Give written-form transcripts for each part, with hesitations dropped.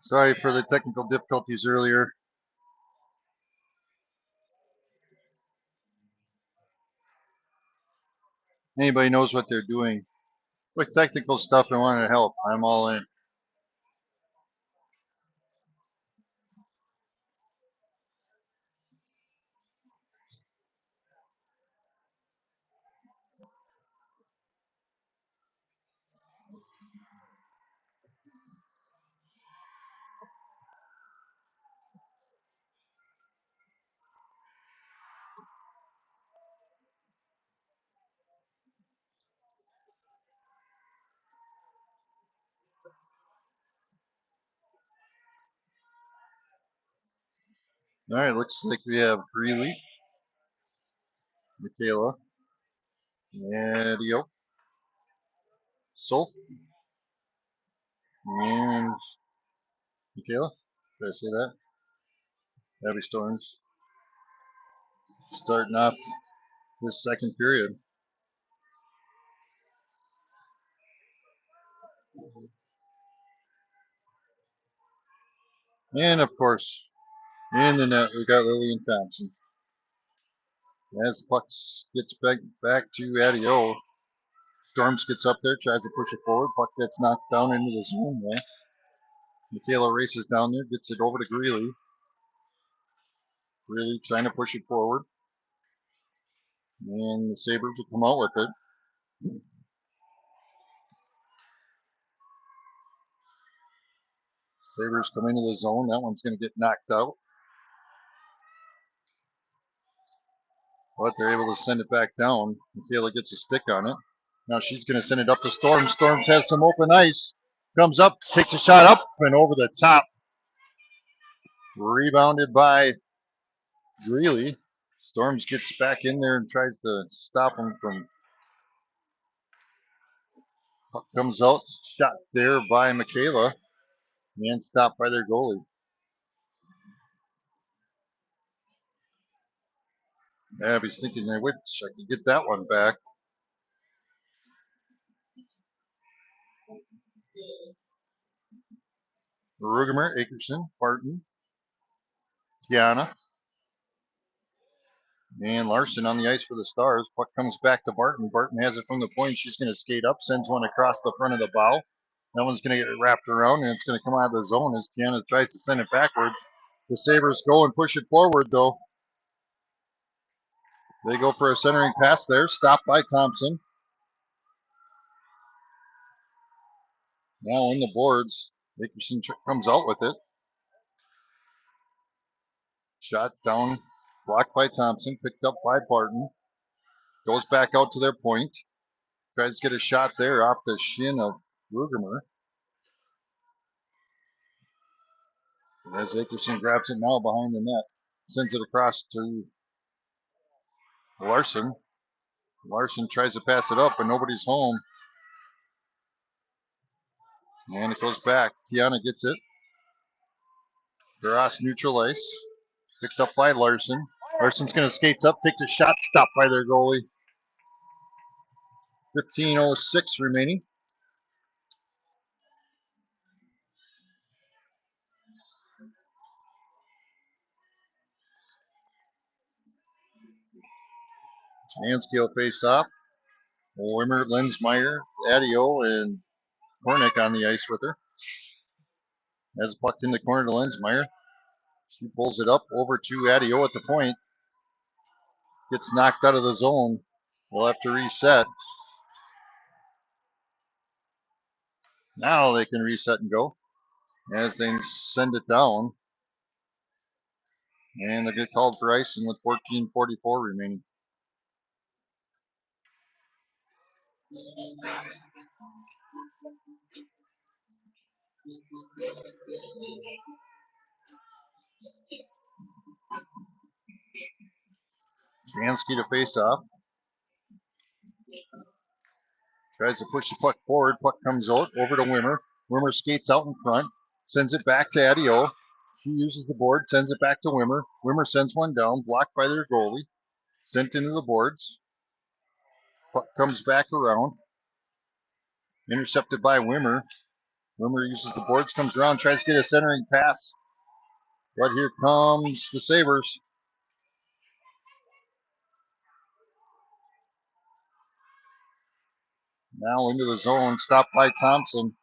Sorry for the technical difficulties earlier. Anybody knows what they're doing with technical stuff and want to help, I'm all in. All right, looks like we have Greeley, Michaela, Adio, Sauk, and Michaela. Did I say that? Abby Storms starting off this second period. And of course, in the net, we got Lillian Thompson. As the puck gets back to Adio, Storms gets up there, tries to push it forward. Puck gets knocked down into the zone there. Michaela races down there, gets it over to Greeley. Greeley trying to push it forward. And the Sabres will come out with it. Sabres come into the zone. That one's going to get knocked out. But they're able to send it back down. Michaela gets a stick on it. Now she's going to send it up to Storms. Storms has some open ice. Comes up, takes a shot up and over the top. Rebounded by Greeley. Storms gets back in there and tries to stop him from. Puck comes out. Shot there by Michaela. And stopped by their goalie. Abby's thinking, I wish I could get that one back. Rugemer, Akerson, Barton, Tiana, and Larson on the ice for the Stars. Puck comes back to Barton. Barton has it from the point. She's going to skate up, sends one across the front of the bow. That one's going to get wrapped around, and it's going to come out of the zone as Tiana tries to send it backwards. The Sabres go and push it forward, though. They go for a centering pass there, stopped by Thompson. Now in the boards, Akerson comes out with it. Shot down, blocked by Thompson, picked up by Barton. Goes back out to their point. Tries to get a shot there off the shin of Rugemer. As Akerson grabs it now behind the net, sends it across to Larson. Larson tries to pass it up, but nobody's home. And it goes back. Tiana gets it. Cross neutral ice. Picked up by Larson. Larson's going to skate up, takes a shot, stopped by their goalie. 15:06 remaining. Jansky face off. Wimmer, Lensmeyer, Adio, and Kornick on the ice with her. Has pucked in the corner to Lensmeyer. She pulls it up over to Adio at the point. Gets knocked out of the zone. We'll have to reset. Now they can reset and go as they send it down. And they get called for icing with 14:44 remaining. Jansky to face off. Tries to push the puck forward. Puck comes out over to Wimmer. Wimmer skates out in front. Sends it back to Adio. She uses the board. Sends it back to Wimmer. Wimmer sends one down. Blocked by their goalie. Sent into the boards. Puck comes back around. Intercepted by Wimmer. Wimmer uses the boards. Comes around. Tries to get a centering pass. But here comes the Sabres. Now into the zone. Stopped by Thompson.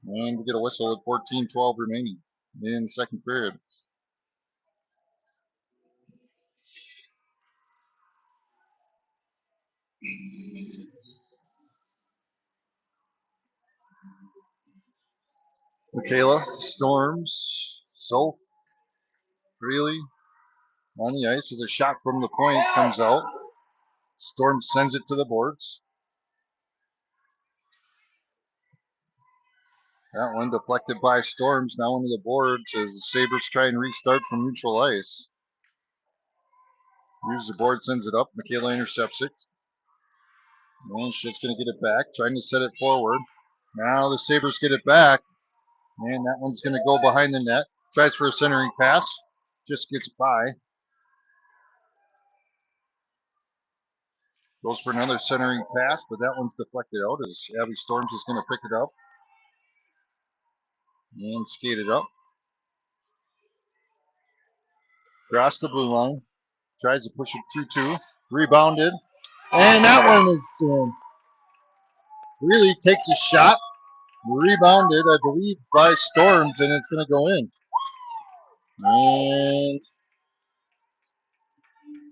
And we get a whistle with 14:12 remaining in the second period. Michaela storms. Sauk really on the ice as a shot from the point comes out. Storm sends it to the boards. That one deflected by Storms, now into the boards as the Sabres try and restart from neutral ice. Uses the board, sends it up. Michaela intercepts it. And she's going to get it back, trying to set it forward. Now the Sabres get it back. And that one's going to go behind the net. Tries for a centering pass. Just gets by. Goes for another centering pass, but that one's deflected out as Abby Storms is going to pick it up. And skate it up. Across the blue line. Tries to push it 2-2. Rebounded. And that one is really takes a shot. Rebounded, I believe, by Storms, and it's going to go in. And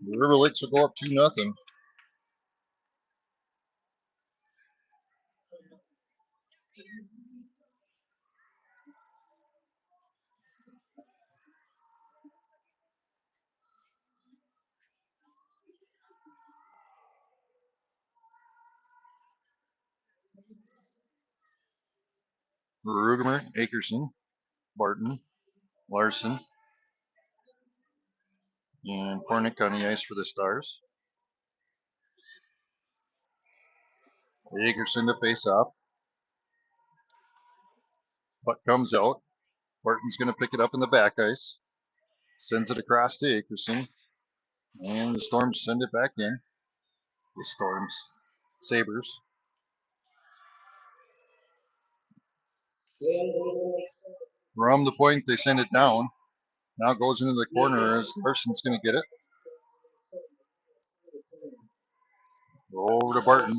the River Lakes will go up 2-0. Rugemer, Akerson, Barton, Larson, and Pornick on the ice for the Stars. Akerson to face off. Puck comes out. Barton's going to pick it up in the back ice. Sends it across to Akerson. And the Storms send it back in. The Storms. Sabres. From the point, they send it down. Now goes into the corner as Larson's going to get it. Over to Barton.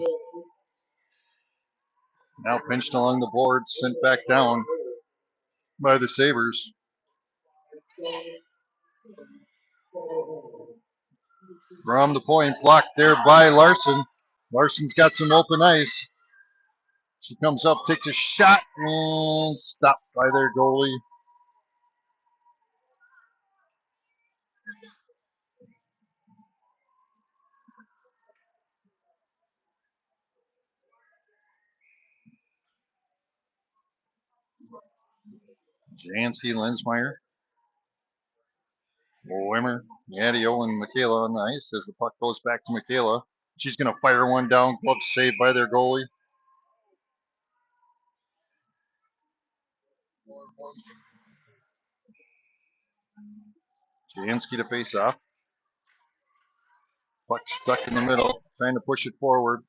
Now pinched along the boards, sent back down by the Sabres. From the point, blocked there by Larson. Larson's got some open ice. She comes up, takes a shot, and stopped by their goalie. Jansky, Lensmeyer, Wimmer, Adio, and Michaela on the ice as the puck goes back to Michaela. She's going to fire one down, glove saved by their goalie. Jansky to face off. Puck stuck in the middle, trying to push it forward.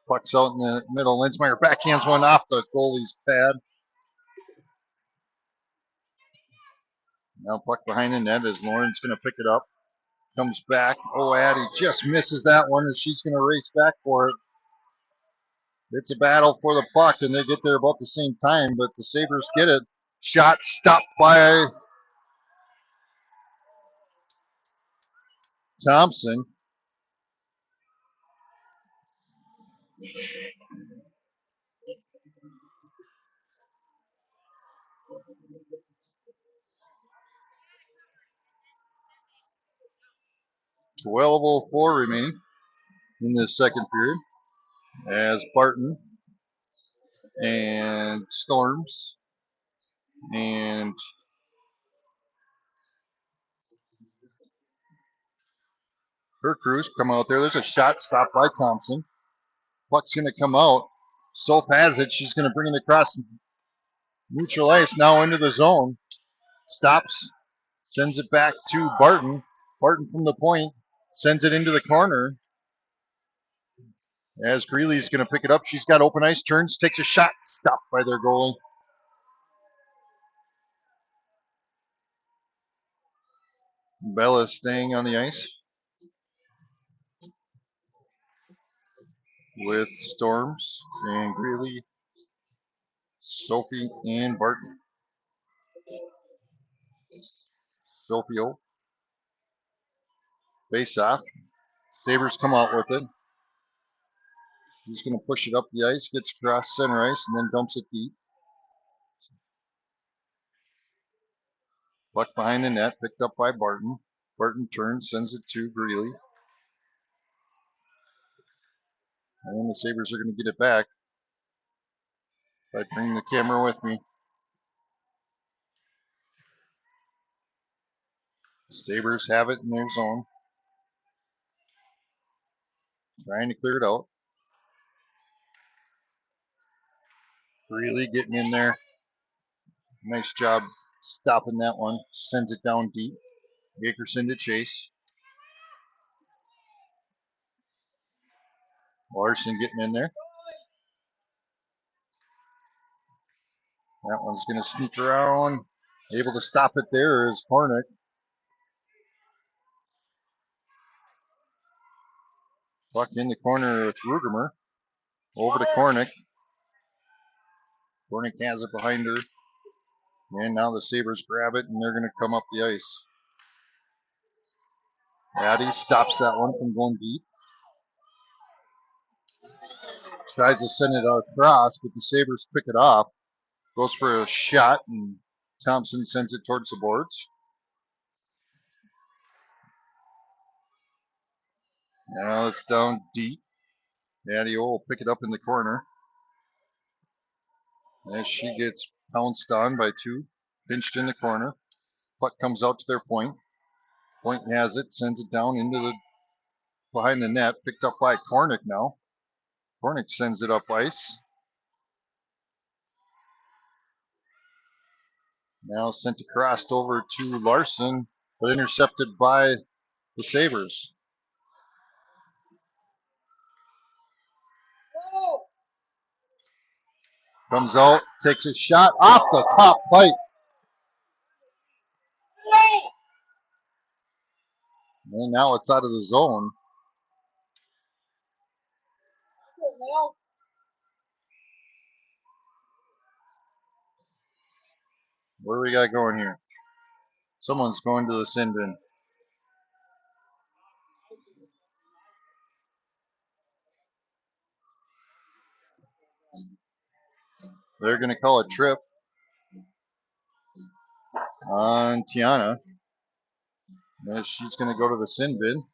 Puck's out in the middle. Lensmeyer backhands one off the goalie's pad. Now puck behind the net as Lauren's going to pick it up. Comes back. Oh, Addie just misses that one as she's going to race back for it. It's a battle for the puck, and they get there about the same time, but the Sabres get it. Shot stopped by Thompson. .12:04 remaining in this second period as Barton and Storms and her crews come out there. There's a shot stopped by Thompson. Puck's going to come out. Soph has it. She's going to bring it across neutral ice now into the zone. Stops, sends it back to Barton. Barton from the point sends it into the corner. As Greeley's going to pick it up, she's got open ice, turns, takes a shot, stopped by their goalie. Bella staying on the ice with Storms and Greeley, Sophie, and Barton. Sophie face off. Sabres come out with it. She's going to push it up the ice, gets across center ice, and then dumps it deep. Puck behind the net, picked up by Barton. Barton turns, sends it to Greeley. And the Sabres are going to get it back. If I bring the camera with me. Sabres have it in their zone. Trying to clear it out. Greeley getting in there. Nice job stopping that one. Sends it down deep. Akerson to chase. Larson getting in there. That one's going to sneak around. Able to stop it there is Hornick. Puck in the corner with Rugemer. Over to Cornick. Cornick has it behind her. And now the Sabres grab it, and they're going to come up the ice. Addie stops that one from going deep. Tries to send it across, but the Sabres pick it off. Goes for a shot, and Thompson sends it towards the boards. Now it's down deep. Addie will pick it up in the corner. As she gets pounced on by two. Pinched in the corner. Puck comes out to their point. Point has it, sends it down into the behind the net. Picked up by Cornick now. Cornick sends it up ice. Now sent across over to Larson, but intercepted by the Sabres. Comes out, takes a shot off the top pipe. And now it's out of the zone. What do we got going here? Someone's going to the sin bin. They're going to call a trip on Tiana. And she's going to go to the sin bin.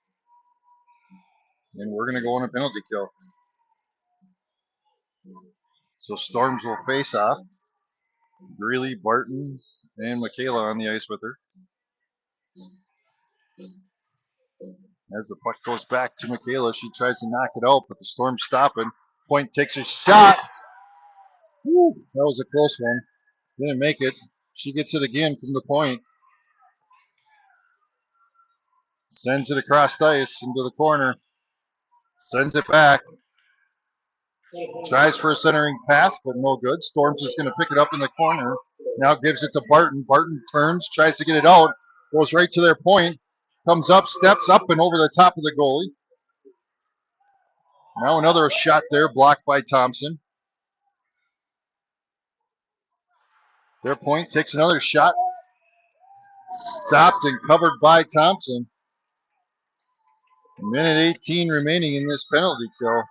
And we're going to go on a penalty kill. So Storms will face off. Greeley, Barton, and Michaela on the ice with her. As the puck goes back to Michaela, she tries to knock it out, but the Storm's stopping. Point takes a shot. Woo, that was a close one. Didn't make it. She gets it again from the point. Sends it across ice into the corner. Sends it back. Tries for a centering pass, but no good. Storms is going to pick it up in the corner. Now gives it to Barton. Barton turns, tries to get it out. Goes right to their point. Comes up, steps up, and over the top of the goalie. Now another shot there, blocked by Thompson. Their point takes another shot. Stopped and covered by Thompson. Minute 18 remaining in this penalty kill.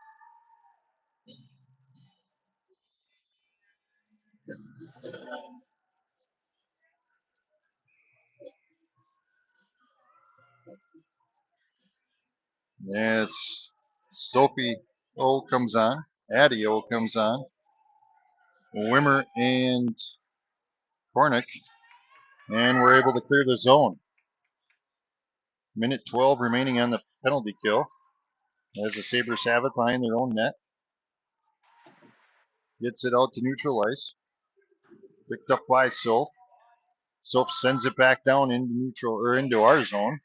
And it's Sophie O comes on. Addie O comes on. Wimmer and Cornick. And we're able to clear the zone. Minute 12 remaining on the penalty kill. As the Sabres have it behind their own net. Gets it out to neutral ice. Picked up by Soph. Soph sends it back down into neutral or into our zone.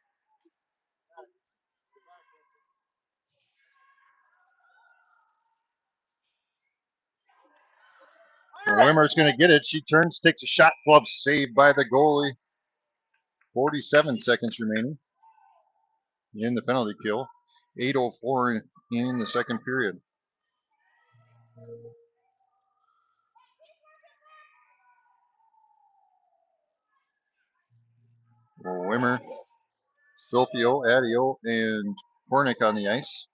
Wimmer's going to get it. She turns, takes a shot. Glove saved by the goalie. 47 seconds remaining in the penalty kill. 8:04 in the second period. Wimmer, Stilfio, Adio, and Hornick on the ice.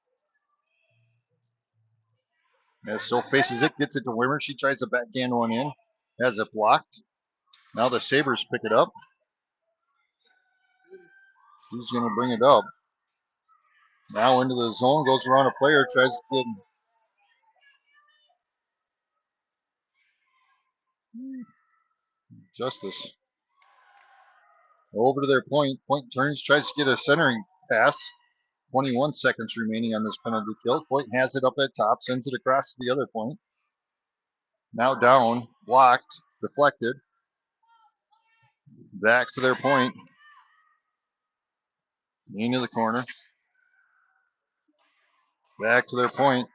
As Soph faces it, gets it to Wimmer. She tries to backhand one in. Has it blocked. Now the Sabres pick it up. She's going to bring it up. Now into the zone, goes around a player, tries to get Justice. Over to their point. Point turns, tries to get a centering pass. 21 seconds remaining on this penalty kill. Point has it up at top, sends it across to the other point. Now down, blocked, deflected. Back to their point. Into the corner. Back to their point.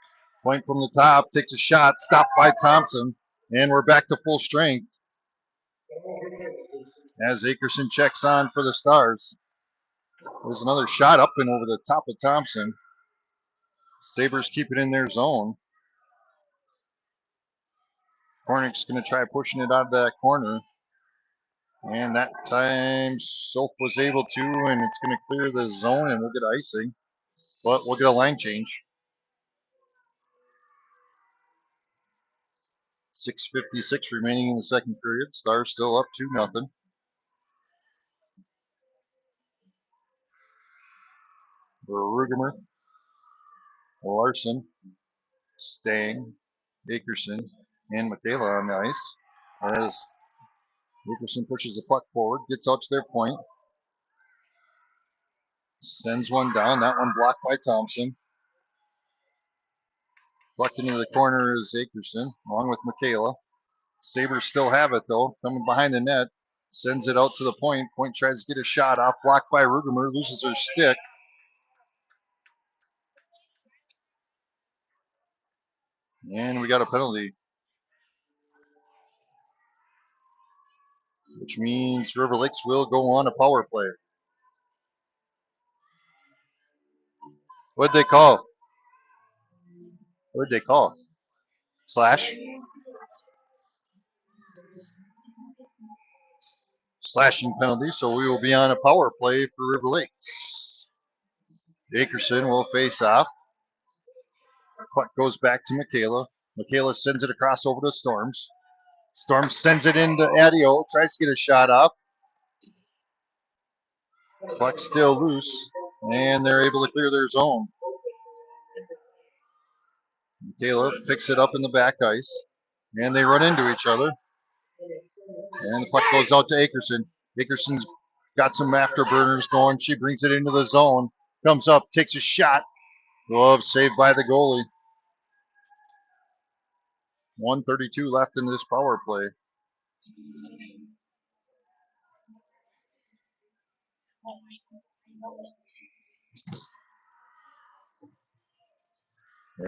Point from the top, takes a shot, stopped by Thompson, and we're back to full strength. As Akerson checks on for the Stars. There's another shot up and over the top of Thompson. Sabres keep it in their zone. Hornick's going to try pushing it out of that corner. And that time, Soph was able to, and it's going to clear the zone, and we'll get icing. But we'll get a line change. 6:56 remaining in the second period. Stars still up 2-0. Rugemer, Larson, Stang, Akerson, and Michaela on the ice. As Akerson pushes the puck forward, gets out to their point. Sends one down. That one blocked by Thompson. Puck into the corner is Akerson, along with Michaela. Sabres still have it, though. Coming behind the net. Sends it out to the point. Point tries to get a shot off. Blocked by Rugemer. Loses her stick. And we got a penalty. Which means River Lakes will go on a power play. What'd they call? What'd they call? Slash? Slashing penalty, so we will be on a power play for River Lakes. Akerson will face off. Puck goes back to Michaela. Michaela sends it across over to Storms. Storms sends it into Adio. Tries to get a shot off. Puck still loose, and they're able to clear their zone. Michaela picks it up in the back ice, and they run into each other. And the puck goes out to Akerson. Akerson's got some afterburners going. She brings it into the zone. Comes up, takes a shot. Glove saved by the goalie. 1:32 left in this power play.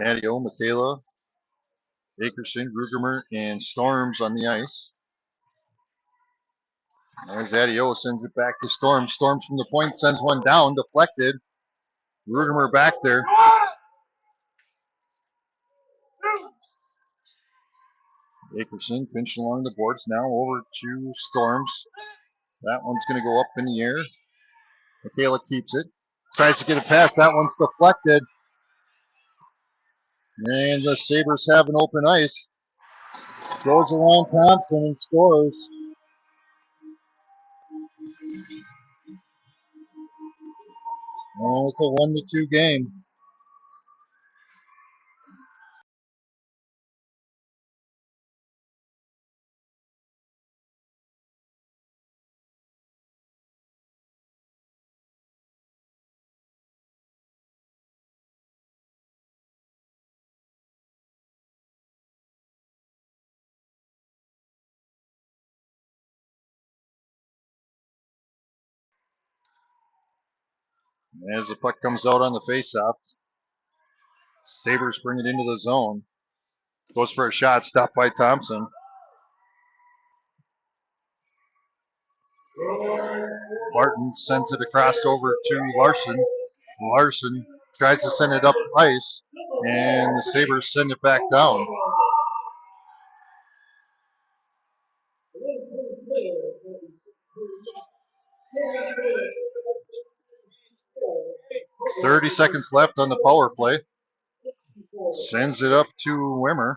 Adio, Michaela, Akerson, Rugemer, and Storms on the ice. As Adio sends it back to Storms. Storms from the point sends one down, deflected. Rugemer back there. Akerson pinched along the boards, now over to Storms. That one's going to go up in the air. Michaela keeps it. Tries to get a pass. That one's deflected. And the Sabres have an open ice. Goes around Thompson and scores. And it's a 1-2 game. As the puck comes out on the faceoff, Sabres bring it into the zone. Goes for a shot, stopped by Thompson. Barton sends it across over to Larson. Larson tries to send it up ice, and the Sabres send it back down. 30 seconds left on the power play. Sends it up to Wimmer,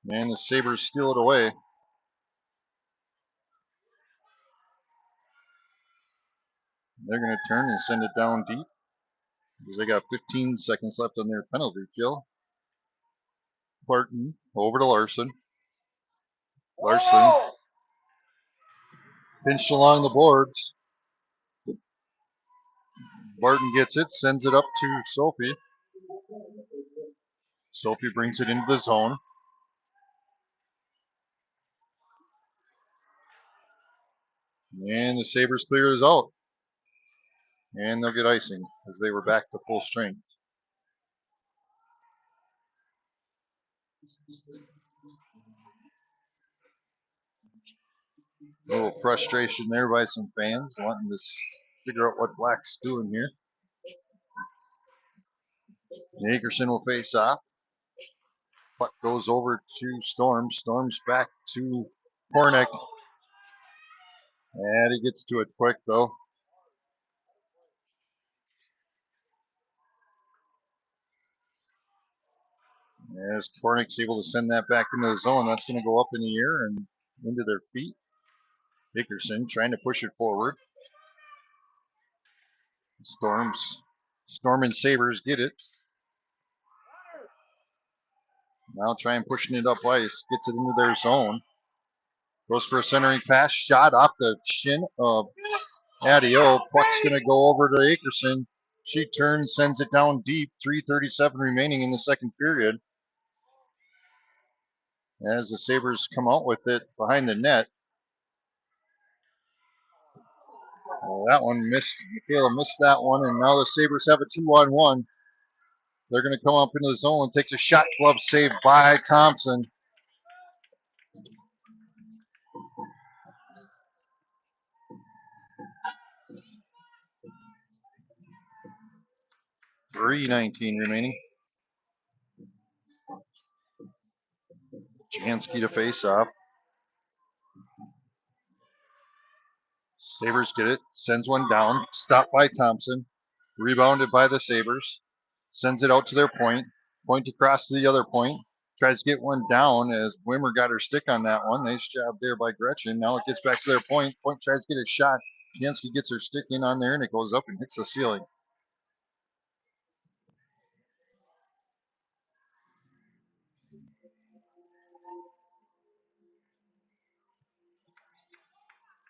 and the Sabres steal it away. They're going to turn and send it down deep because they got 15 seconds left on their penalty kill. Barton over to Larson. Larson pinched along the boards. Barton gets it, sends it up to Sophie. Sophie brings it into the zone. And the Sabres clear us out. And they'll get icing as they were back to full strength. A little frustration there by some fans wanting to figure out what Black's doing here. Akerson will face off. Puck goes over to Storms. Storms back to Hornick. And he gets to it quick though. As Hornick's able to send that back into the zone, that's going to go up in the air and into their feet. Akerson trying to push it forward. Storm and Sabres get it. Now trying pushing it up ice. Gets it into their zone. Goes for a centering pass. Shot off the shin of Adio. Puck's going to go over to Akerson. She turns, sends it down deep. 3:37 remaining in the second period. As the Sabres come out with it behind the net. Well, that one missed. Michaela missed that one, and now the Sabres have a 2-on-1. They're going to come up into the zone and takes a shot. Glove saved by Thompson. .319 remaining. Jansky to face off. Sabres get it. Sends one down. Stopped by Thompson. Rebounded by the Sabres. Sends it out to their point. Point across to the other point. Tries to get one down as Wimmer got her stick on that one. Nice job there by Gretchen. Now it gets back to their point. Point tries to get a shot. Jansky gets her stick in on there and it goes up and hits the ceiling.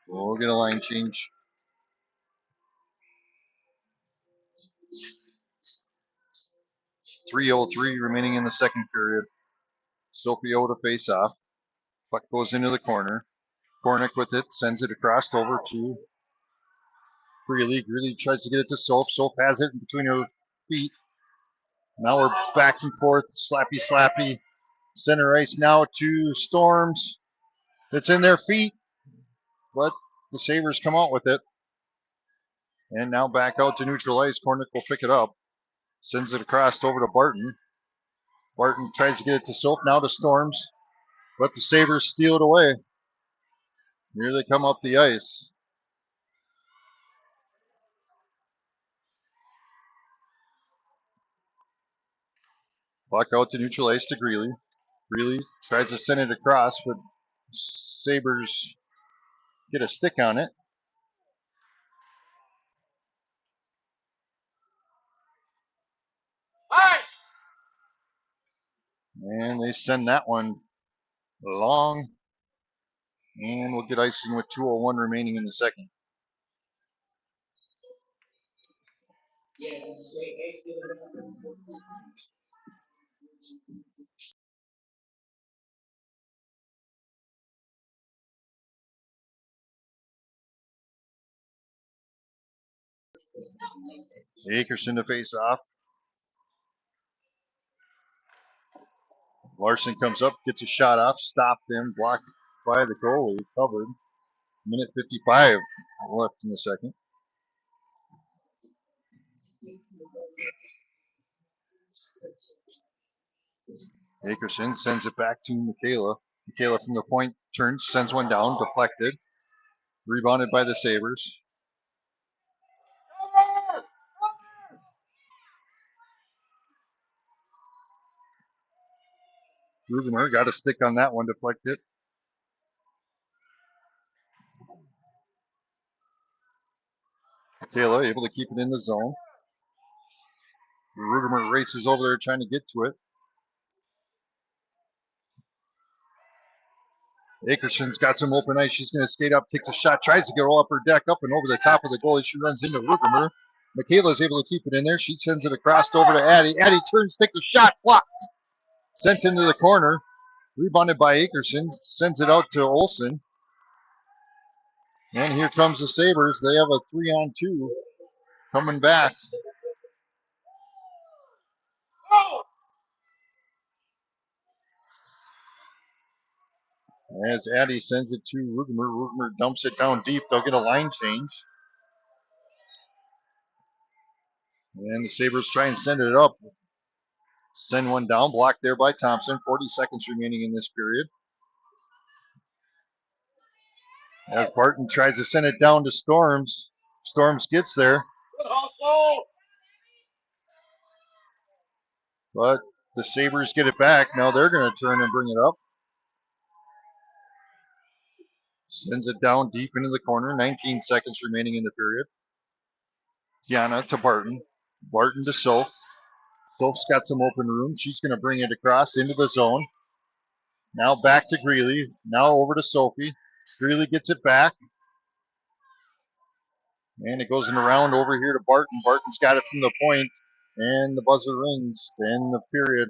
We'll get a line change. .303 remaining in the second period. Sophie O to face off. Puck goes into the corner. Kornick with it, sends it across over to Greeley. Greeley tries to get it to Soph. Soph has it between her feet. Now we're back and forth. Slappy. Center ice now to Storms. It's in their feet, but the Sabres come out with it. And now back out to neutral ice. Kornick will pick it up. Sends it across over to Barton. Barton tries to get it to Soph. Now to Storms. But the Sabres steal it away. Here they come up the ice. Puck out to neutral ice to Greeley. Greeley tries to send it across, but Sabres get a stick on it. And they send that one long. And we'll get icing with 2:01 remaining in the second. Akerson to face off. Larson comes up, gets a shot off, stopped him, blocked by the goalie, covered. Minute 55 left in the second. Akerson sends it back to Michaela. Michaela from the point turns, sends one down, deflected. Rebounded by the Sabres. Rugemer got a stick on that one, deflected. Michaela able to keep it in the zone. Rugemer races over there trying to get to it. Akerson's got some open ice. She's going to skate up, takes a shot, tries to go up her deck, up and over the top of the goalie. She runs into Rugemer. Michaela's able to keep it in there. She sends it across over to Addie. Addie turns, takes a shot, blocked. Sent into the corner. Rebounded by Akerson. Sends it out to Olsen. And here comes the Sabres. They have a 3-on-2 coming back. As Addie sends it to Rugemer. Rugemer dumps it down deep. They'll get a line change. And the Sabres try and send it up. Send one down. Blocked there by Thompson. 40 seconds remaining in this period. As Barton tries to send it down to Storms. Storms gets there. But the Sabres get it back. Now they're going to turn and bring it up. Sends it down deep into the corner. 19 seconds remaining in the period. Tiana to Barton. Barton to Soph. Soph's got some open room. She's going to bring it across into the zone. Now back to Greeley. Now over to Sophie. Greeley gets it back. And it goes in around over here to Barton. Barton's got it from the point. And the buzzer rings to end the period.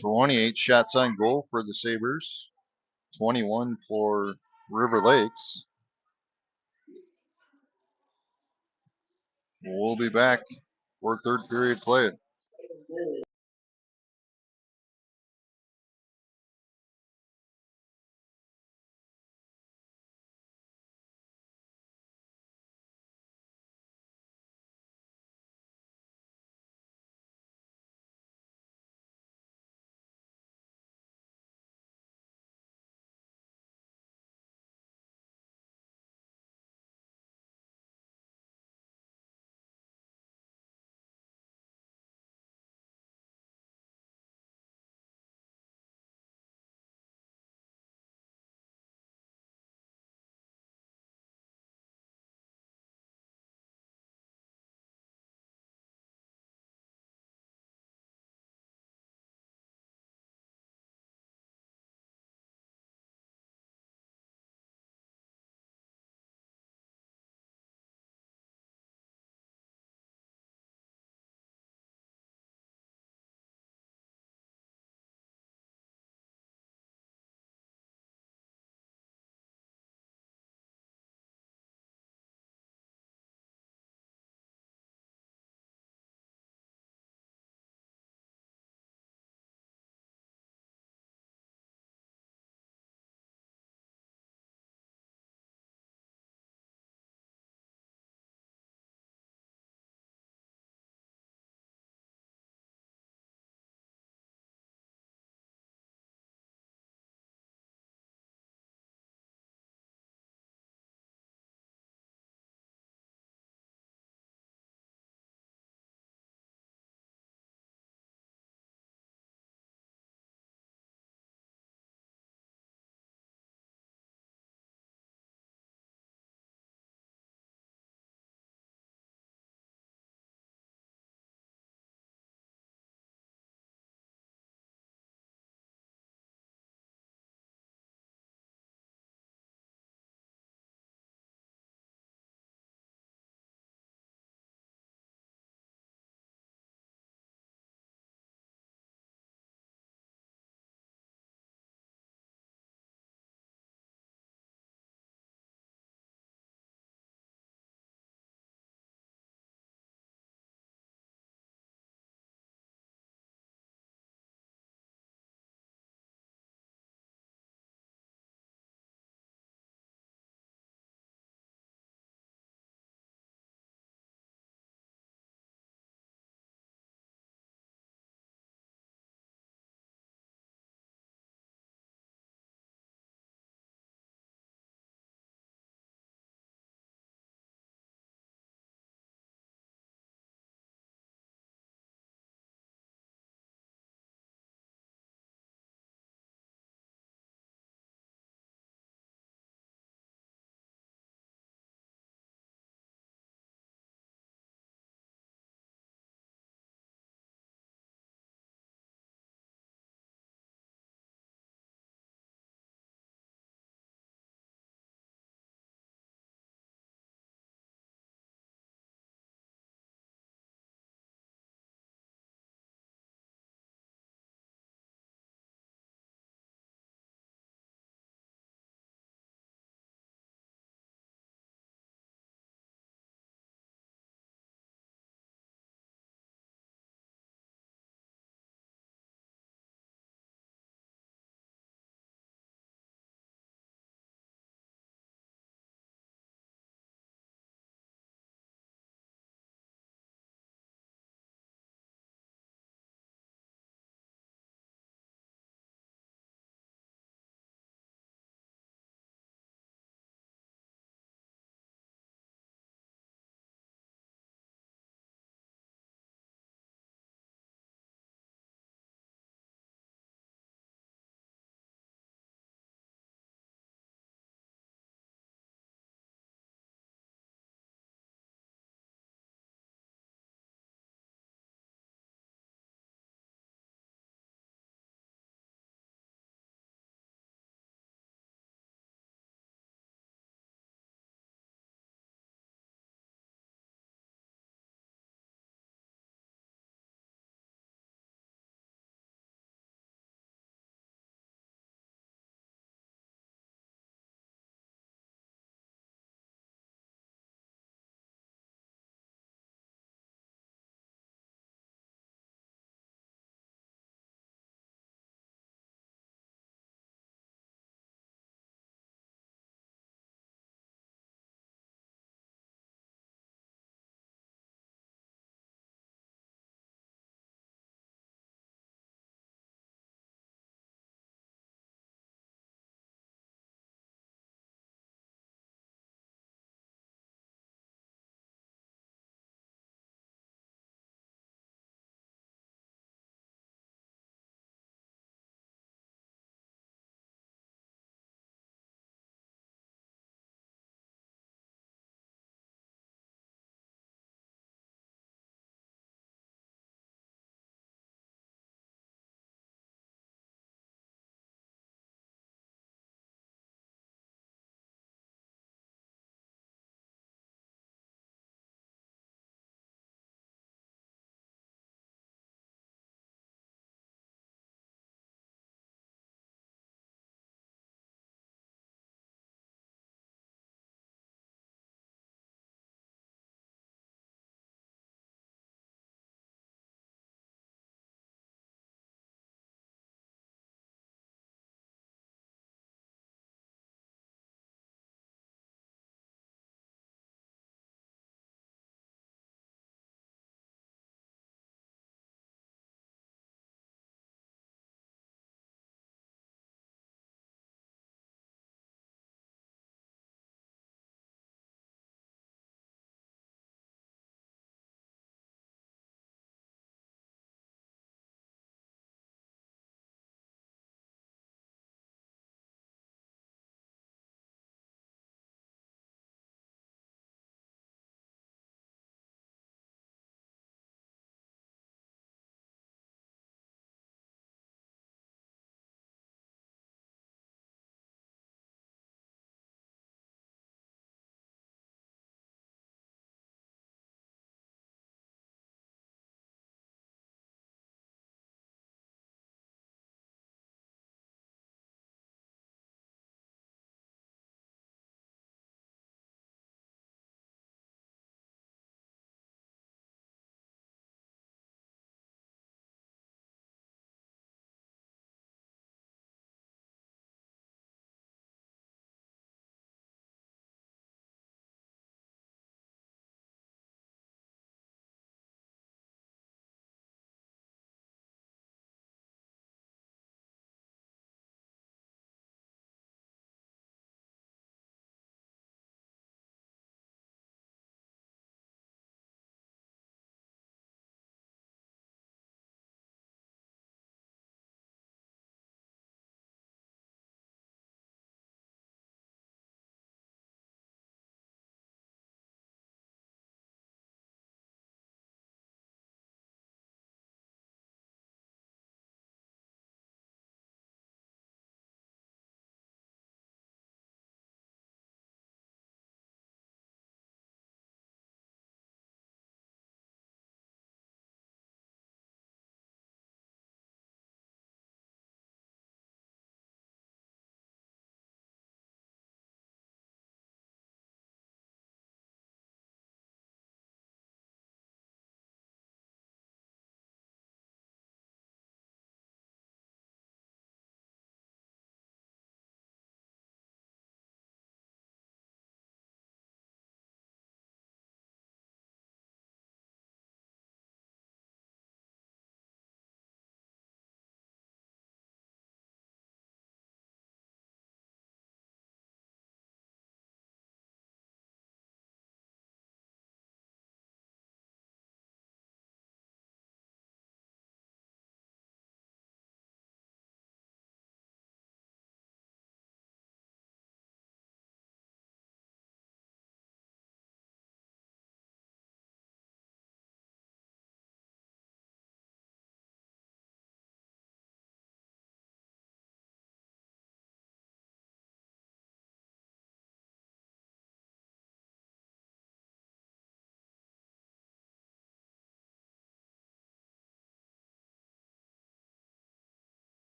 "28 shots on goal for the Sabres. 21 for River Lakes. We'll be back for third period play.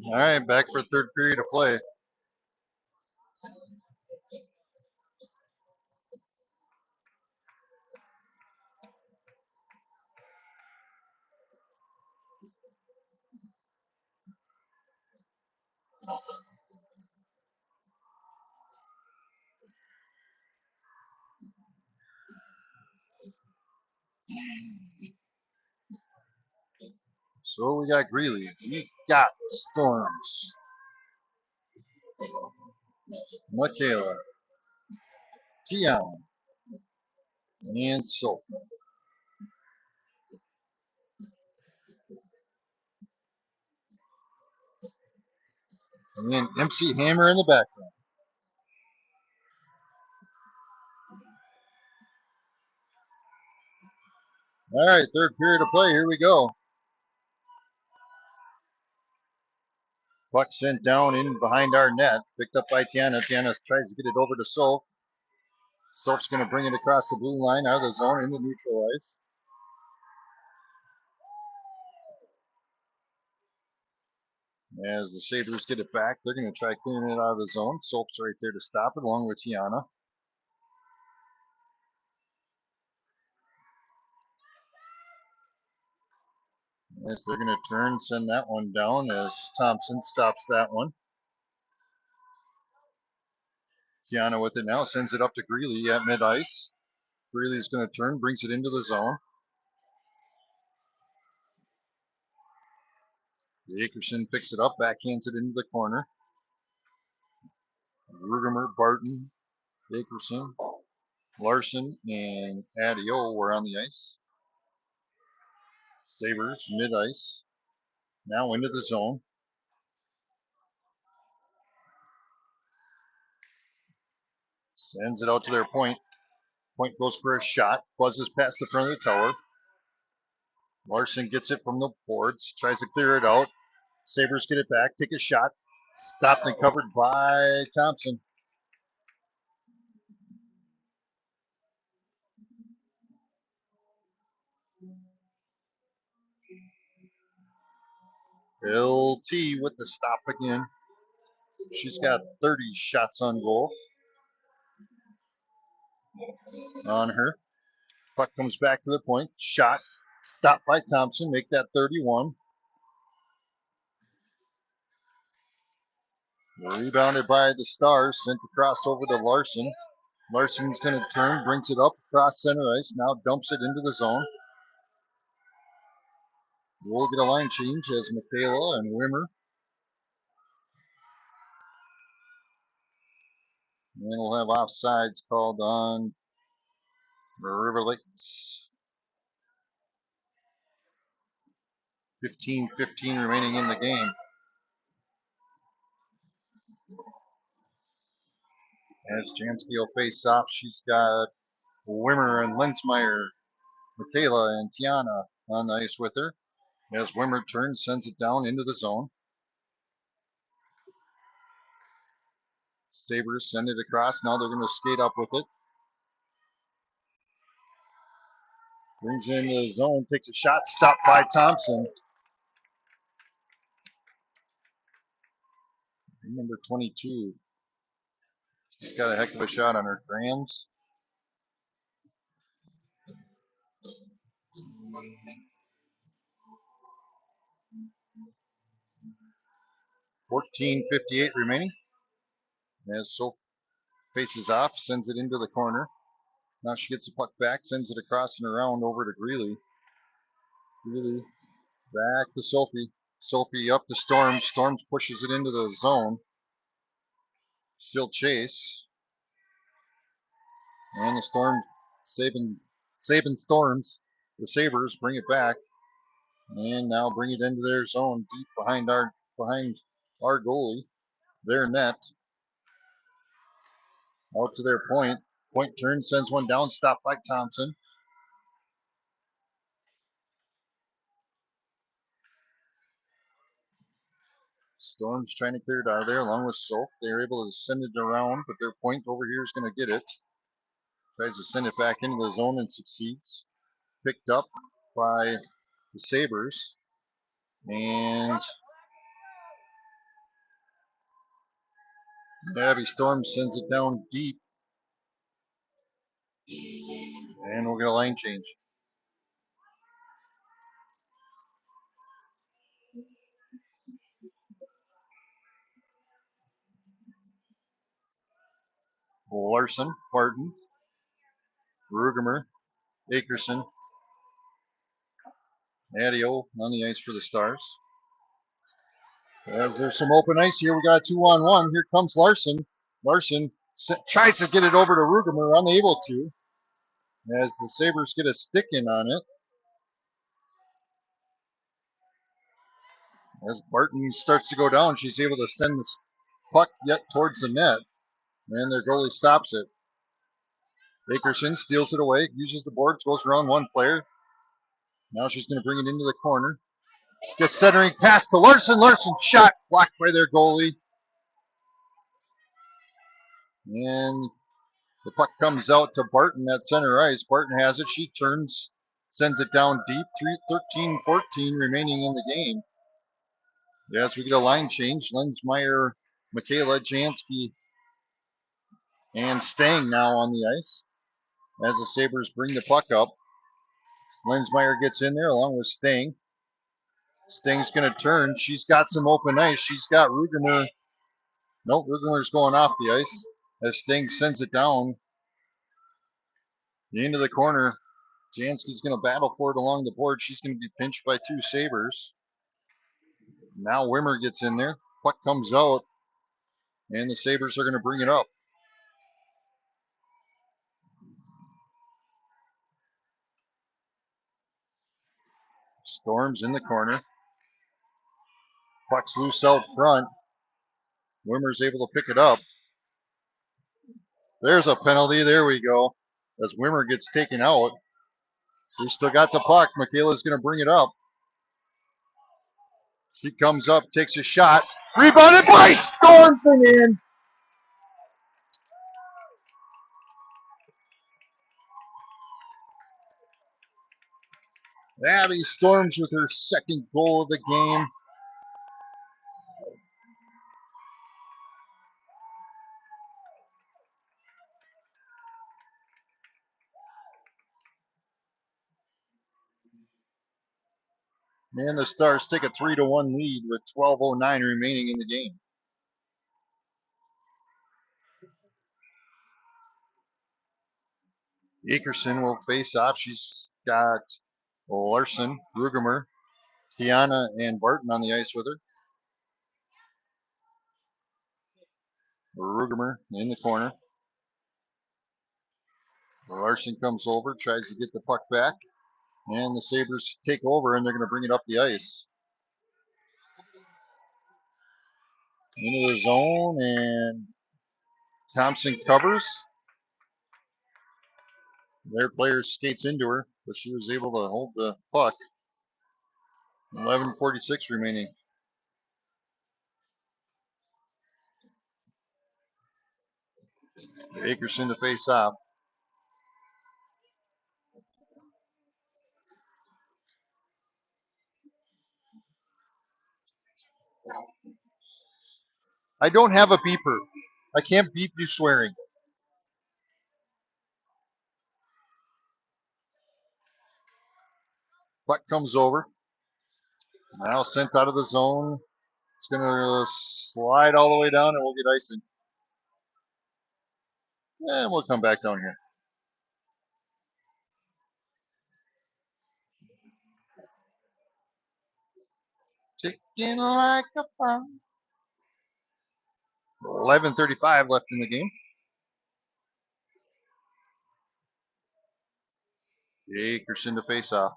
All right, back for third period of play. So we got Greeley. We got Storms. Michaela. Tiana. And Sauk. And then MC Hammer in the background. All right, third period of play. Here we go. Puck sent down in behind our net. Picked up by Tiana. Tiana tries to get it over to Sauk. Sauk's going to bring it across the blue line out of the zone into neutral ice. As the Sabres get it back, they're going to try clearing it out of the zone. Sauk's right there to stop it along with Tiana. As they're going to turn, send that one down as Thompson stops that one. Tiana with it now, sends it up to Greeley at mid-ice. Greeley's going to turn, brings it into the zone. Akerson picks it up, backhands it into the corner. Rugemer, Barton, Akerson, Larson, and Adio were on the ice. Sabres, mid-ice. Now into the zone. Sends it out to their point. Point goes for a shot. Buzzes past the front of the tower. Larson gets it from the boards. Tries to clear it out. Sabres get it back. Take a shot. Stopped and covered by Thompson. LT with the stop again. She's got 30 shots on goal on her. Puck comes back to the point. Shot. Stopped by Thompson. Make that 31. Rebounded by the Stars. Sent across over to Larson. Larson's going to turn. Brings it up across center ice. Now dumps it into the zone. We'll get a line change as Michaela and Wimmer. And then we'll have offsides called on River Lakes. 15:15 remaining in the game. As Jansky will face off, she's got Wimmer and Lensmeyer, Michaela and Tiana on the ice with her. As Wimmer turns, sends it down into the zone. Sabres send it across. Now they're going to skate up with it. Brings it into the zone, takes a shot, stopped by Thompson. Number 22. She's got a heck of a shot on her. Grams. 14:58 remaining. As Sauk faces off, sends it into the corner. Now she gets the puck back, sends it across and around over to Greeley. Greeley back to Sophie. Sophie up to Storms. Storms pushes it into the zone. Still chase. And the Storms saving Storms. The Sabres bring it back. And now bring it into their zone deep behind our goalie. Their net. Out to their point. Point turn, sends one down, stopped by Thompson. Storm's trying to clear it out of there along with Sauk. They're able to send it around, but their point over here is going to get it. Tries to send it back into the zone and succeeds. Picked up by the Sabres. And Abby Storm sends it down deep. And we'll get a line change. Larson, Barton, Rugemer, Akerson, Adio on the ice for the Stars. As there's some open ice here, we got a 2-on-1. Here comes Larson. Larson tries to get it over to Rugemer, unable to, as the Sabres get a stick in on it. As Barton starts to go down, she's able to send the puck yet towards the net, and their goalie stops it. Akerson steals it away, uses the boards, goes around one player. Now she's going to bring it into the corner. Gets centering pass to Larson. Larson shot blocked by their goalie. And the puck comes out to Barton at center ice. Barton has it. She turns, sends it down deep. 13-14 remaining in the game. Yes, we get a line change. Lensmeyer, Michaela Jansky, and Stang now on the ice as the Sabres bring the puck up. Lensmeyer gets in there along with Stang. Stang's going to turn. She's got some open ice. She's got Rugemer. Nope, Rugemer's going off the ice as Stang sends it down into the corner. Jansky's going to battle for it along the board. She's going to be pinched by two Sabres. Now Wimmer gets in there. Puck comes out, and the Sabres are going to bring it up. Storm's in the corner. Puck's loose out front. Wimmer's able to pick it up. There's a penalty. There we go. As Wimmer gets taken out. We still got the puck. Michaela's going to bring it up. She comes up, takes a shot. Rebounded by Storm and in. Abby Storms with her second goal of the game. And the Stars take a 3-1 lead with 12:09 remaining in the game. Akerson will face off. She's got Larson, Rugemer, Tiana, and Barton on the ice with her. Rugemer in the corner. Larson comes over, tries to get the puck back, and the Sabres take over, and they're going to bring it up the ice. Into the zone, and Thompson covers. Their player skates into her, but she was able to hold the puck. 11:46 remaining. Akerson to face off. I don't have a beeper. I can't beep you swearing. Puck comes over. Now sent out of the zone. It's going to slide all the way down, and we'll get icing. And we'll come back down here. Ticking like a bomb. 11:35 left in the game. Akerson to face off.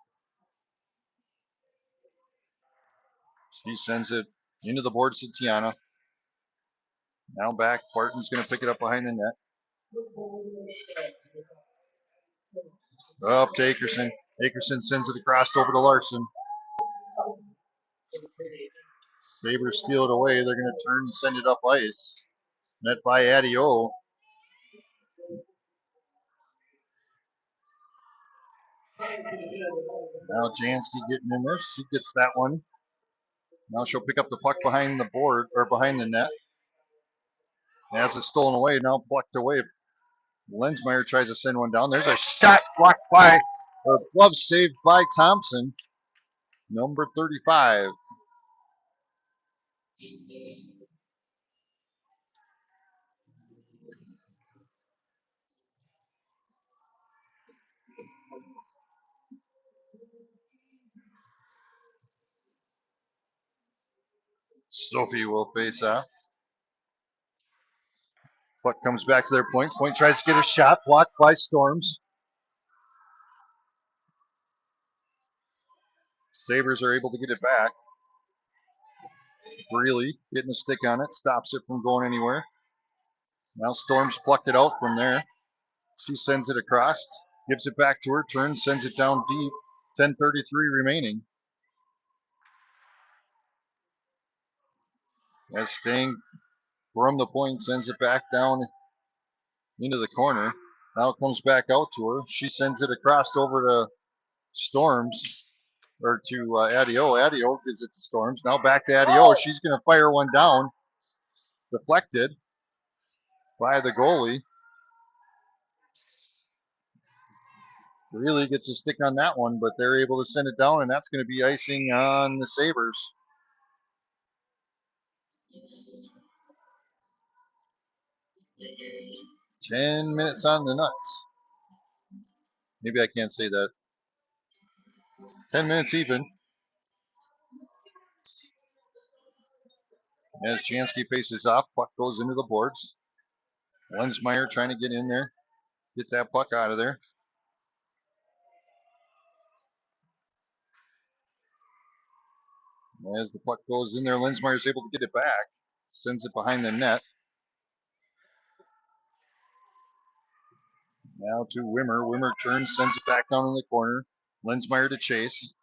She sends it into the boards to Tiana. Now back. Barton's going to pick it up behind the net. Up to Akerson. Akerson sends it across over to Larson. Sabres steal it away. They're going to turn and send it up ice. Net by Adio. Now Jansky getting in there. She gets that one. Now she'll pick up the puck behind the board or behind the net. As it's stolen away, now plucked away. Lensmeyer tries to send one down. There's a shot blocked by, or glove saved by Thompson, number 35. Sophie will face off. Puck comes back to their point. Point tries to get a shot, blocked by Storms. Sabres are able to get it back. Freely getting a stick on it, stops it from going anywhere. Now Storms plucked it out from there. She sends it across, gives it back to her, turns, sends it down deep. 10:33 remaining. As staying from the point, sends it back down into the corner. Now it comes back out to her. She sends it across over to Storms, or to Adio. Adio gives it to Storms. Now back to Adio. She's going to fire one down. Deflected by the goalie. Really gets a stick on that one, but they're able to send it down, and that's going to be icing on the Sabres. Ten minutes on the nuts. Maybe I can't say that. 10 minutes even. As Jansky faces off, puck goes into the boards. Lensmeyer trying to get in there, get that puck out of there. As the puck goes in there, Lensmeyer is able to get it back. Sends it behind the net. Now to Wimmer. Wimmer turns, sends it back down in the corner. Lensmeyer to chase.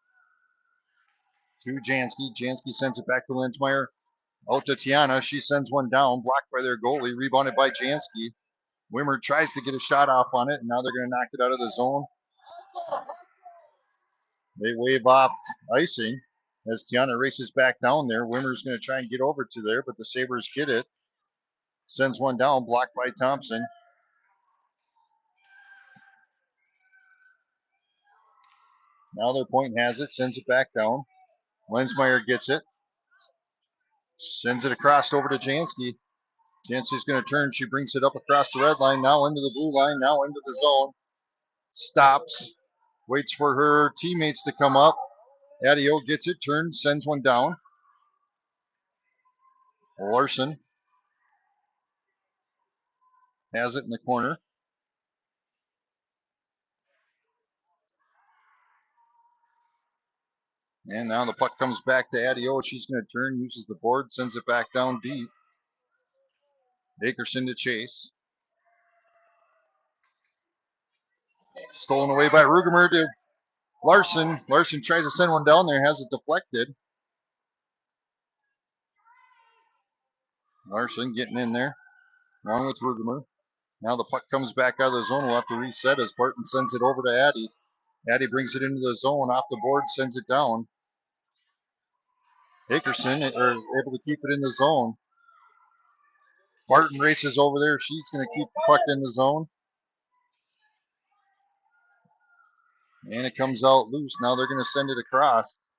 To Jansky. Jansky sends it back to Lensmeyer. Out to Tiana. She sends one down, blocked by their goalie, rebounded by Jansky. Wimmer tries to get a shot off on it, and now they're going to knock it out of the zone. They wave off icing as Tiana races back down there. Wimmer's going to try and get over to there, but the Sabres get it. Sends one down, blocked by Thompson. Now their point has it, sends it back down. Lensmeyer gets it. Sends it across over to Jansky. Jansky's going to turn. She brings it up across the red line, now into the blue line, now into the zone. Stops. Waits for her teammates to come up. Adio gets it, turns, sends one down. Larson has it in the corner. And now the puck comes back to Adio. She's going to turn, uses the board, sends it back down deep. Akerson to chase. Stolen away by Rugemer to Larson. Larson tries to send one down there, has it deflected. Larson getting in there, along with Rugemer. Now the puck comes back out of the zone. We'll have to reset as Barton sends it over to Addy. Addy brings it into the zone, off the board, sends it down. Akerson are able to keep it in the zone. Barton races over there. She's going to keep the puck in the zone. And it comes out loose. Now they're going to send it across.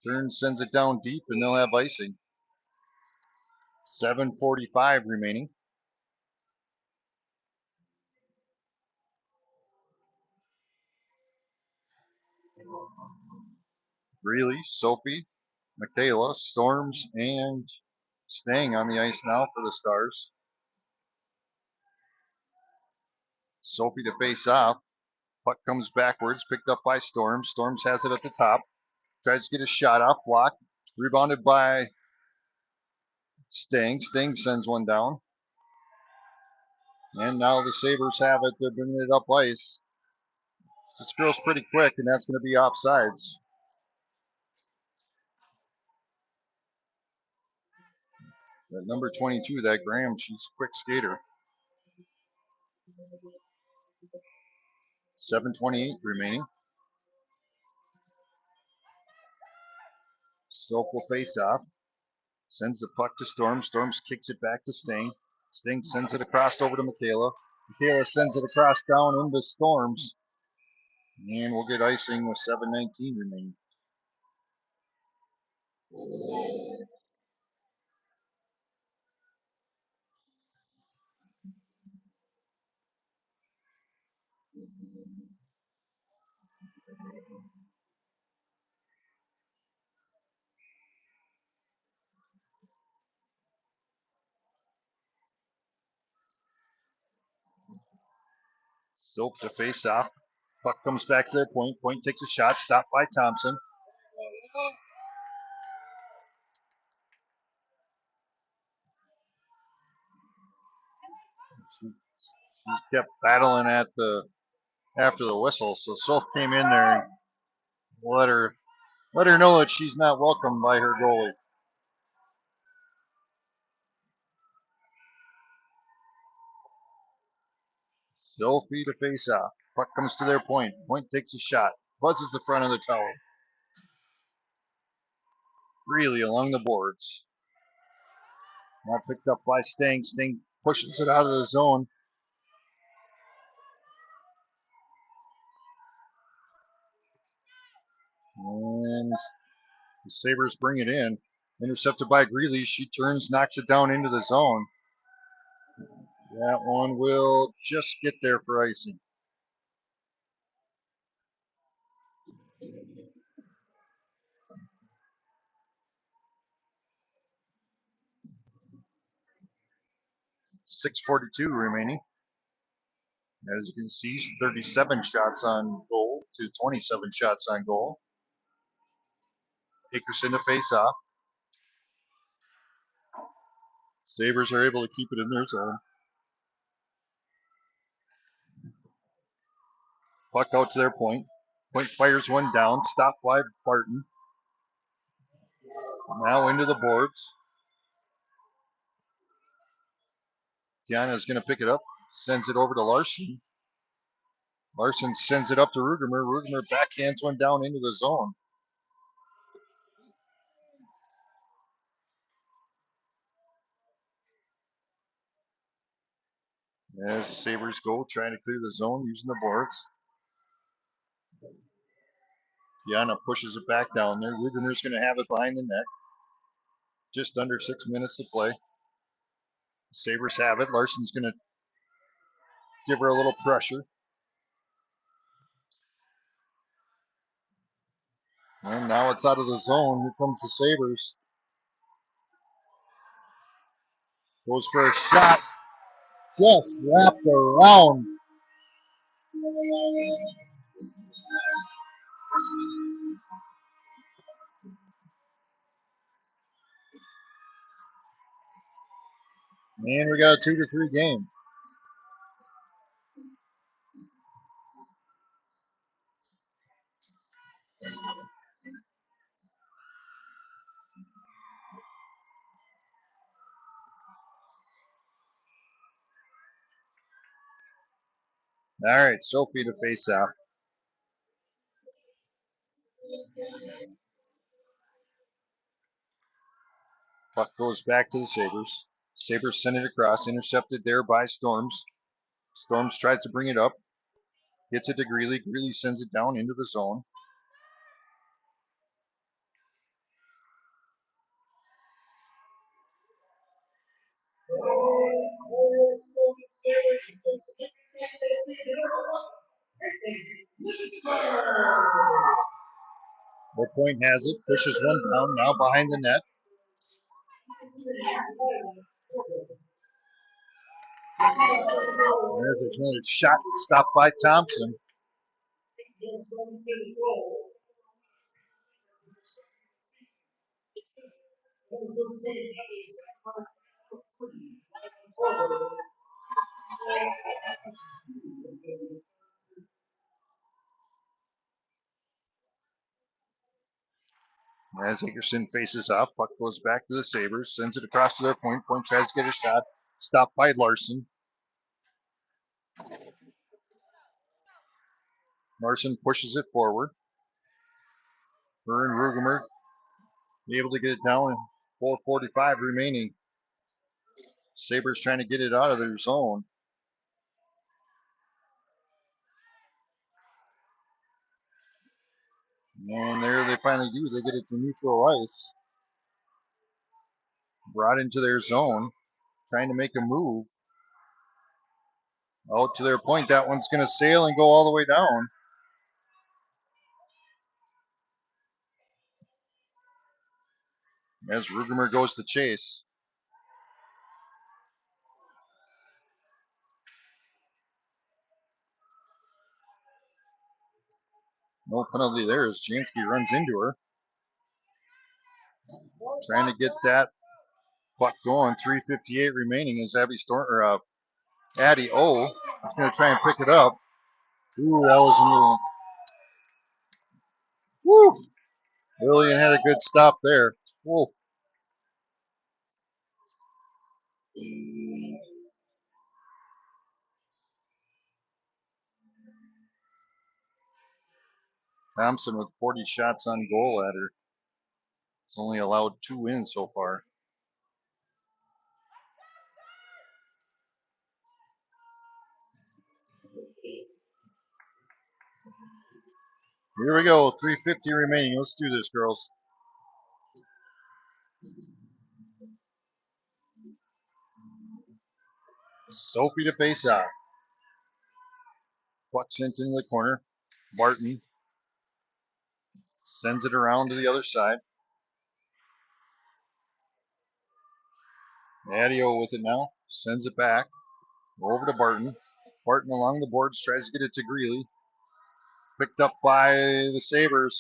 Turns, sends it down deep, and they'll have icing. 7:45 remaining. Greeley, Sophie, Michaela, Storms, and staying on the ice now for the Stars. Sophie to face off. Puck comes backwards, picked up by Storms. Storms has it at the top. Tries to get a shot off, block. Rebounded by Sting. Sting sends one down. And now the Sabres have it. They're bringing it up ice. This girl's pretty quick, and that's going to be offsides. That number 22, that Graham, she's a quick skater. 7:28 remaining. Sauk will face off. Sends the puck to Storm. Storm kicks it back to Sting. Sting sends it across over to Michaela. Michaela sends it across down into Storms. And we'll get icing with 7:19 remaining. Sauk to face off. Puck comes back to their point. Point takes a shot. Stopped by Thompson. She kept battling at after the whistle. So Sauk came in there and let her know that she's not welcome by her goalie. Sophie to face off. Puck comes to their point. Point takes a shot. Buzzes the front of the tower. Greeley along the boards. Now picked up by Sting. Sting pushes it out of the zone. And the Sabres bring it in. Intercepted by Greeley. She turns, knocks it down into the zone. That one will just get there for icing. .642 remaining. As you can see, 37 shots on goal to 27 shots on goal. Hickerson to face off. Sabres are able to keep it in their zone. Puck out to their point. Point fires one down. Stopped by Barton. Now into the boards. Tiana's going to pick it up. Sends it over to Larson. Larson sends it up to Rugemer. Rugemer backhands one down into the zone. There's the Sabres goal, trying to clear the zone using the boards. Tiana pushes it back down there. Rugemer's going to have it behind the net. Just under 6 minutes to play. Sabres have it. Larson's going to give her a little pressure. And now it's out of the zone. Here comes the Sabres. Goes for a shot. Just wrapped around. And we got a 2-3 game. All right, Sophie to face off. Puck goes back to the Sabres. Sabres send it across, intercepted there by Storms. Storms tries to bring it up. Gets it to Greeley. Greeley sends it down into the zone. The point has it. Pushes one down. Now behind the net. There's another shot stopped by Thompson. As Hickerson faces off, puck goes back to the Sabres, sends it across to their point. Point tries to get a shot, stopped by Larson. Larson pushes it forward. Vern Rugemer able to get it down. 4:45 remaining. Sabres trying to get it out of their zone. And there they finally do. They get it to neutral ice. Brought into their zone. Trying to make a move. Out to their point. That one's going to sail and go all the way down. As Rugemer goes to chase. No penalty there as Jansky runs into her. Trying to get that puck going. 3:58 remaining as Addie O is going to try and pick it up. Ooh, that was a little. Woo! Lillian had a good stop there. Woo. Thompson with 40 shots on goal at her. It's only allowed 2 in so far. Here we go. 3:50 remaining. Let's do this, girls. Sophie to face off. Puck sent into the corner. Barton sends it around to the other side. Adio with it now. Sends it back. Over to Barton. Barton along the boards. Tries to get it to Greeley. Picked up by the Sabres.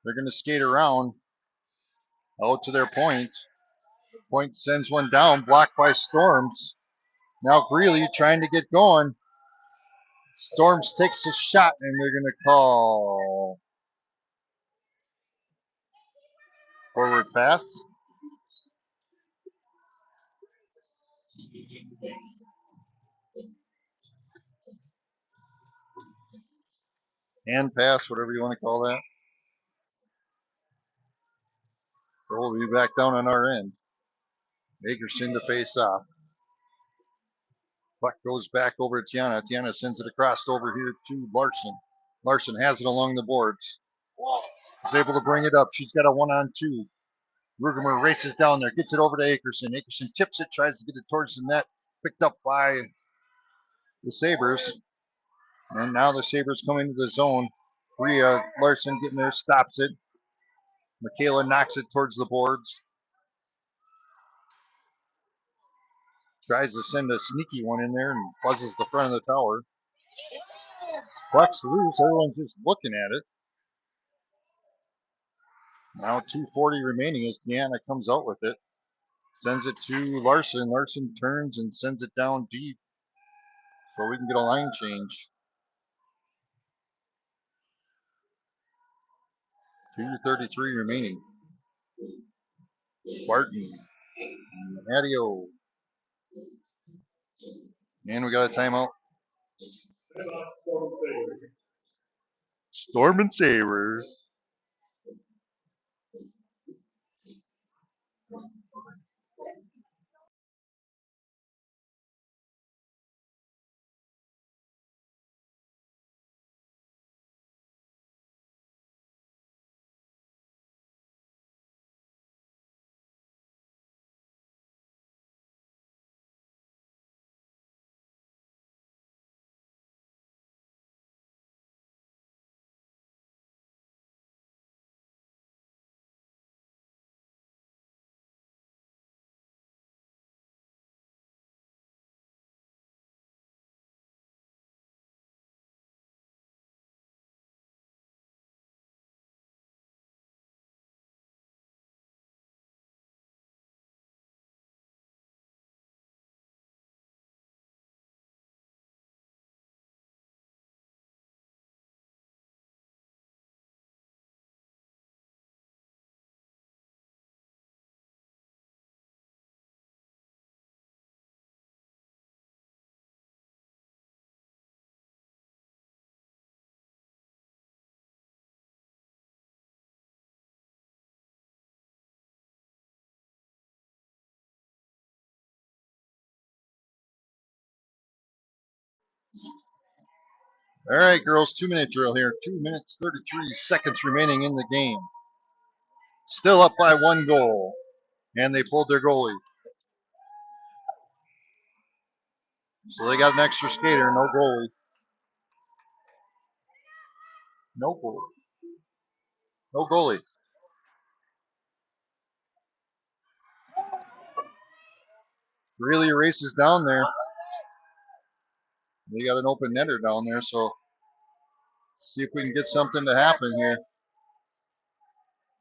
They're going to skate around. Out to their point. Point sends one down. Blocked by Storms. Now Greeley trying to get going. Storms takes a shot, and they're going to call forward pass. Hand pass, whatever you want to call that. So we'll be back down on our end. Akerson to face off. Puck goes back over to Tiana. Tiana sends it across over here to Larson. Larson has it along the boards. Is able to bring it up. She's got a 1-on-2. Rugemer races down there, gets it over to Akerson. Akerson tips it, tries to get it towards the net. Picked up by the Sabres. And now the Sabres come into the zone. Rhea Larson getting there, stops it. Michaela knocks it towards the boards. Tries to send a sneaky one in there and buzzes the front of the tower. Puck's loose. Everyone's just looking at it. Now 2:40 remaining as Tiana comes out with it. Sends it to Larson. Larson turns and sends it down deep so we can get a line change. 2:33 remaining. Barton. Adio. And we got a timeout. Storm and Sabres. All right, girls, 2-minute drill here. 2 minutes, 33 seconds remaining in the game. Still up by 1 goal. And they pulled their goalie. So they got an extra skater, no goalie. No goalie. No goalie. Really races down there. They got an open netter down there, so see if we can get something to happen here.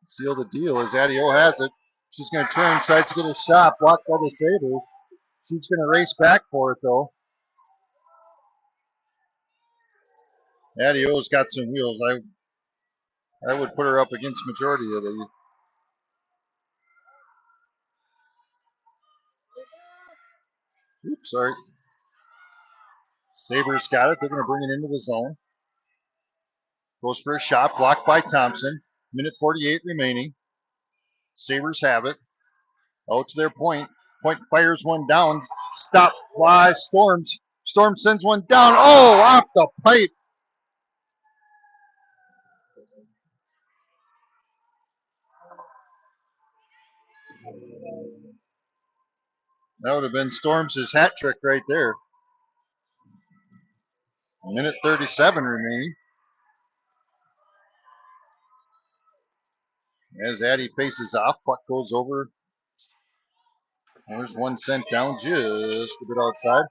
Seal the deal as Adio has it. She's going to turn, tries to get a shot, blocked by the Sabres. She's going to race back for it, though. Adio's got some wheels. I would put her up against majority of these. Oops, sorry. Sabres got it. They're going to bring it into the zone. Goes for a shot, blocked by Thompson. Minute 48 remaining. Sabres have it. Out to their point. Point fires one down. Stopped by Storms. Storm sends one down. Oh, off the pipe. That would have been Storms' hat trick right there. Minute 37 remaining. As Addy faces off, puck goes over. There's one sent down just a bit outside.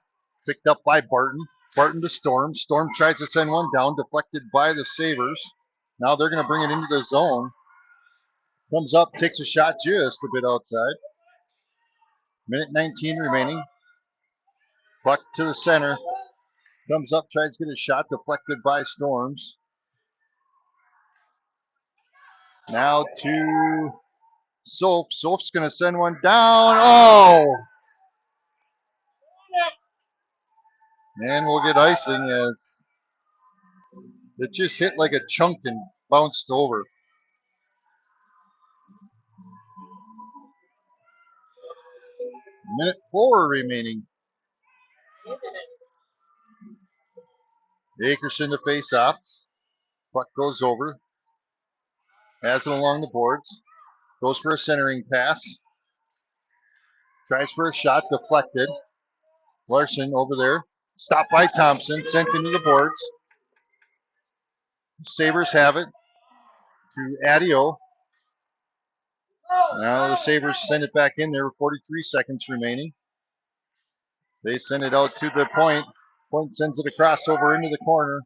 Picked up by Barton. Barton to Storm. Storm tries to send one down, deflected by the Sabres. Now they're going to bring it into the zone. Comes up, takes a shot just a bit outside. Minute 19 remaining. Puck to the center. Comes up, tries to get a shot, deflected by Storms. Now to Sauk. Sauk's going to send one down. Oh! And we'll get icing as it just hit like a chunk and bounced over. Minute 4 remaining. Akerson to face off. Puck goes over. Has it along the boards. Goes for a centering pass. Tries for a shot, deflected. Larson over there. Stopped by Thompson, sent into the boards. Sabres have it to Adio. Now the Sabres send it back in there with 43 seconds remaining. They send it out to the point. Point sends it across over into the corner.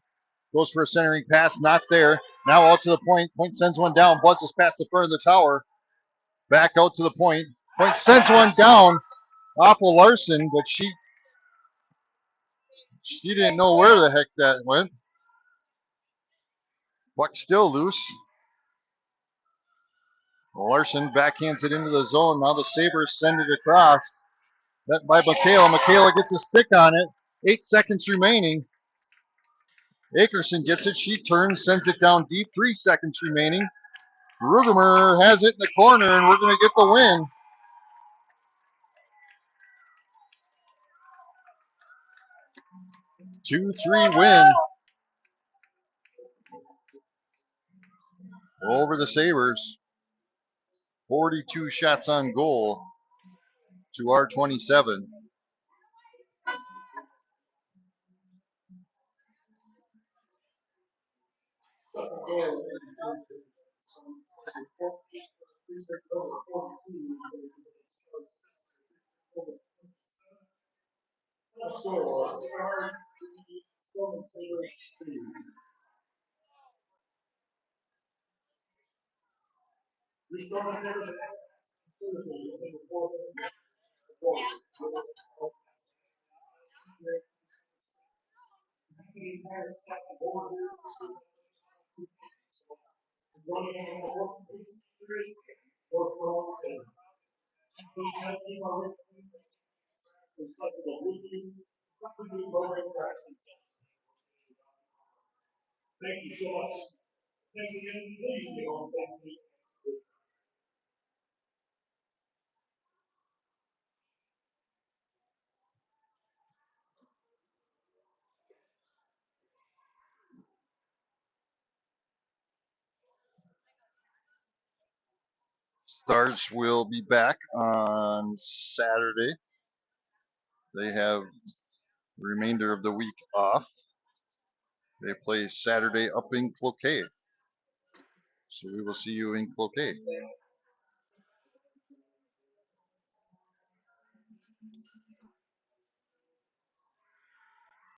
Goes for a centering pass, not there. Now out to the point. Point sends one down, buzzes past the front of the tower. Back out to the point. Point sends one down off of Larson, but she didn't know where the heck that went. Puck still loose. Larson backhands it into the zone. Now the Sabres send it across. That by Michaela. Michaela gets a stick on it. 8 seconds remaining. Akerson gets it. She turns, sends it down deep. 3 seconds remaining. Rugemer has it in the corner, and we're going to get the win. 2-3 win over the Sabres. 42 shots on goal to our 27. Stars will be back on Saturday. They have the remainder of the week off. They play Saturday up in Cloquet. So we will see you in Cloquet.